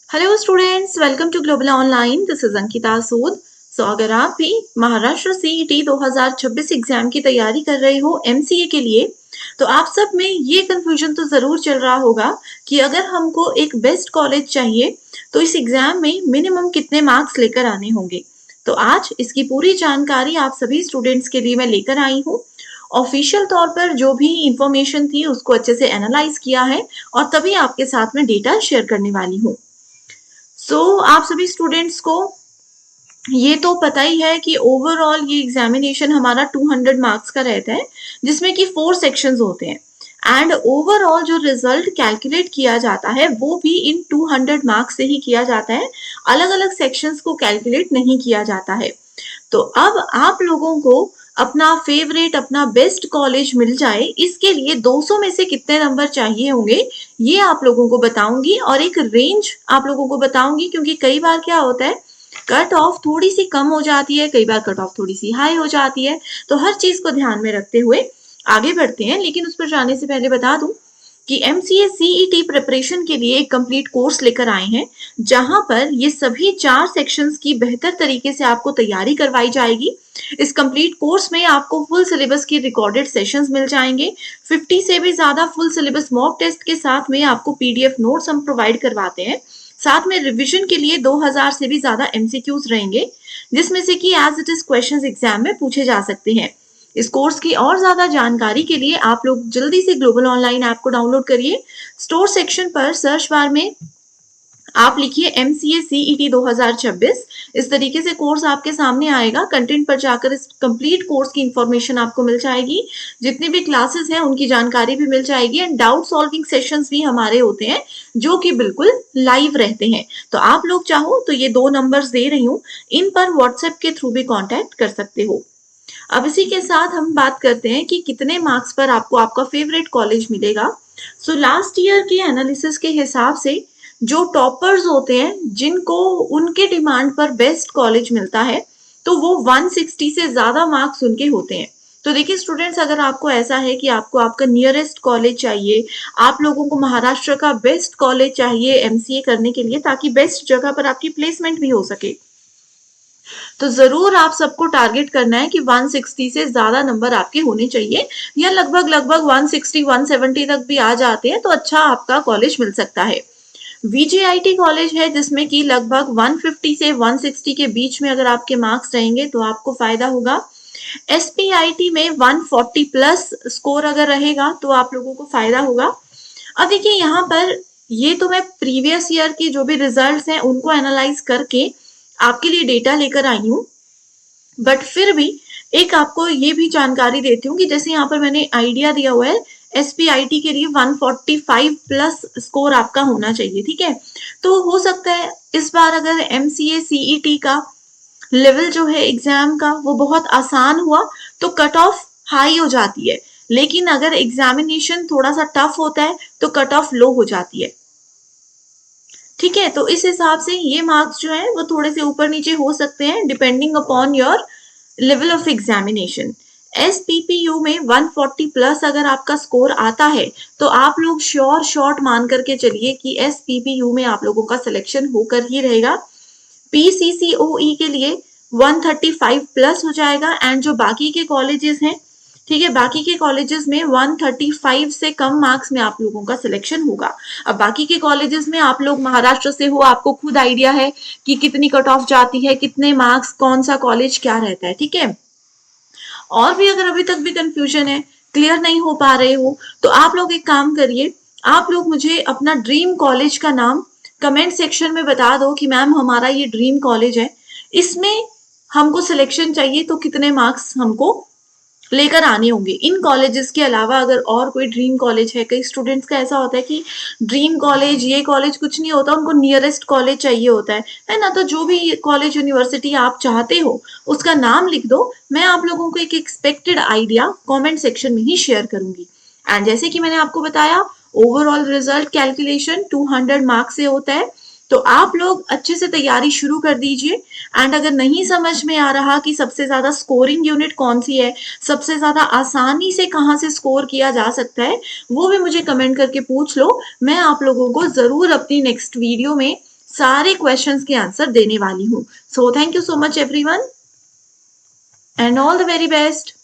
Hello students, welcome to global online. This is Ankita Sood. अगर आप भी महाराष्ट्र सीईटी 2026 एग्जाम की तैयारी कर रहे हो एमसीए के लिए, तो आप सब में ये कंफ्यूजन तो जरूर चल रहा होगा कि अगर हमको एक बेस्ट कॉलेज चाहिए तो इस एग्जाम में मिनिमम कितने मार्क्स लेकर आने होंगे। तो आज इसकी पूरी जानकारी आप सभी स्टूडेंट्स के लिए मैं लेकर आई हूँ। ऑफिशियल तौर पर जो भी इंफॉर्मेशन थी उसको अच्छे से एनालाइज किया है और तभी आपके साथ में डेटा शेयर करने वाली हूँ। आप सभी स्टूडेंट्स को ये तो पता ही है कि ओवरऑल ये एग्जामिनेशन हमारा 200 मार्क्स का रहता है, जिसमें कि 4 सेक्शंस होते हैं। एंड ओवरऑल जो रिजल्ट कैलकुलेट किया जाता है वो भी इन 200 मार्क्स से ही किया जाता है, अलग अलग सेक्शंस को कैलकुलेट नहीं किया जाता है। तो अब आप लोगों को अपना फेवरेट, अपना बेस्ट कॉलेज मिल जाए, इसके लिए 200 में से कितने नंबर चाहिए होंगे ये आप लोगों को बताऊंगी और एक रेंज आप लोगों को बताऊंगी, क्योंकि कई बार क्या होता है कट ऑफ थोड़ी सी कम हो जाती है, कई बार कट ऑफ थोड़ी सी हाई हो जाती है। तो हर चीज को ध्यान में रखते हुए आगे बढ़ते हैं। लेकिन उस पर जाने से पहले बता दूं कि एमसीए सीईटी प्रिपरेशन के लिए एक कंप्लीट कोर्स लेकर आए हैं, जहां पर ये सभी 4 सेक्शंस की बेहतर तरीके से आपको तैयारी करवाई जाएगी। इस कंप्लीट कोर्स में आपको फुल सिलेबस की रिकॉर्डेड सेशंस मिल जाएंगे। 50 से भी ज्यादा फुल सिलेबस मॉक टेस्ट के साथ में आपको पीडीएफ नोट्स हम प्रोवाइड करवाते हैं। साथ में रिवीजन के लिए 2000 से भी ज्यादा एमसीक्यूज रहेंगे, जिसमें से कि as it is questions exam में पूछे जा सकते हैं। इस कोर्स की और ज्यादा जानकारी के लिए आप लोग जल्दी से ग्लोबल ऑनलाइन ऐप को डाउनलोड करिए। स्टोर सेक्शन पर सर्च बार में आप लिखिए एमसीए सीईटी 2026। इस तरीके से कोर्स आपके सामने आएगा। कंटेंट पर जाकर इस कंप्लीट कोर्स की इंफॉर्मेशन आपको मिल जाएगी, जितनी भी क्लासेस हैं उनकी जानकारी भी मिल जाएगी एंड डाउट सॉल्विंग सेशंस भी हमारे होते हैं जो कि बिल्कुल लाइव रहते हैं। तो आप लोग चाहो तो ये 2 नंबर्स दे रही हूँ, इन पर व्हाट्सएप के थ्रू भी कॉन्टेक्ट कर सकते हो। अब इसी के साथ हम बात करते हैं कि कितने मार्क्स पर आपको आपका फेवरेट कॉलेज मिलेगा। लास्ट ईयर के एनालिसिस के हिसाब से जो टॉपर्स होते हैं, जिनको उनके डिमांड पर बेस्ट कॉलेज मिलता है, तो वो 160 से ज्यादा मार्क्स उनके होते हैं। तो देखिए स्टूडेंट्स, अगर आपको ऐसा है कि आपको आपका नियरेस्ट कॉलेज चाहिए, आप लोगों को महाराष्ट्र का बेस्ट कॉलेज चाहिए एमसीए करने के लिए, ताकि बेस्ट जगह पर आपकी प्लेसमेंट भी हो सके, तो जरूर आप सबको टारगेट करना है कि 160 से ज्यादा नंबर आपके होने चाहिए, या लगभग लगभग 160 170 तक भी आ जाते हैं तो अच्छा आपका कॉलेज मिल सकता है। वीजेआईटी कॉलेज है जिसमें कि लगभग 150 से 160 के बीच में अगर आपके मार्क्स रहेंगे तो आपको फायदा होगा। एसपीआईटी में 140 प्लस स्कोर अगर रहेगा तो आप लोगों को फायदा होगा। अब देखिए यहाँ पर ये तो मैं प्रीवियस ईयर के जो भी रिजल्ट्स हैं उनको एनालाइज करके आपके लिए डेटा लेकर आई हूँ, बट फिर भी एक आपको ये भी जानकारी देती हूँ कि जैसे यहाँ पर मैंने आइडिया दिया हुआ है, एसपीआईटी के लिए 145 प्लस स्कोर आपका होना चाहिए, ठीक है। तो हो सकता है इस बार अगर एमसीए सीईटी का लेवल जो है एग्जाम का वो बहुत आसान हुआ तो कट ऑफ हाई हो जाती है, लेकिन अगर एग्जामिनेशन थोड़ा सा टफ होता है तो कट ऑफ लो हो जाती है, ठीक है। तो इस हिसाब से ये मार्क्स जो है वो थोड़े से ऊपर नीचे हो सकते हैं depending upon your level of examination. SPPU में 140 प्लस अगर आपका स्कोर आता है तो आप लोग श्योर शॉट मान करके चलिए कि एसपीपीयू में आप लोगों का सिलेक्शन होकर ही रहेगा। पीसीसीओई के लिए 135 प्लस हो जाएगा एंड जो बाकी के कॉलेजेस हैं, ठीक है, बाकी के कॉलेजेस में 135 से कम मार्क्स में आप लोगों का सिलेक्शन होगा। अब बाकी के कॉलेजेस में आप लोग महाराष्ट्र से हो, आपको खुद आइडिया है कि कितनी कट ऑफ जाती है, कितने मार्क्स, कौन सा कॉलेज क्या रहता है, ठीक है। और भी अगर अभी तक भी कंफ्यूजन है, क्लियर नहीं हो पा रहे हो, तो आप लोग एक काम करिए, आप लोग मुझे अपना ड्रीम कॉलेज का नाम कमेंट सेक्शन में बता दो कि मैम हमारा ये ड्रीम कॉलेज है, इसमें हमको सिलेक्शन चाहिए तो कितने मार्क्स हमको लेकर आने होंगे। इन कॉलेजेस के अलावा अगर और कोई ड्रीम कॉलेज है, कई स्टूडेंट्स का ऐसा होता है कि ड्रीम कॉलेज ये कॉलेज कुछ नहीं होता, उनको नियरेस्ट कॉलेज चाहिए होता है ना। तो जो भी कॉलेज यूनिवर्सिटी आप चाहते हो उसका नाम लिख दो, मैं आप लोगों को एक एक्सपेक्टेड आइडिया कमेंट सेक्शन में ही शेयर करूंगी। एंड जैसे कि मैंने आपको बताया, ओवरऑल रिजल्ट कैलकुलेशन 200 मार्क्स से होता है, तो आप लोग अच्छे से तैयारी शुरू कर दीजिए। एंड अगर नहीं समझ में आ रहा कि सबसे ज्यादा स्कोरिंग यूनिट कौन सी है, सबसे ज्यादा आसानी से कहाँ से स्कोर किया जा सकता है, वो भी मुझे कमेंट करके पूछ लो। मैं आप लोगों को जरूर अपनी नेक्स्ट वीडियो में सारे क्वेश्चंस के आंसर देने वाली हूँ। So thank you so much everyone and all the very best.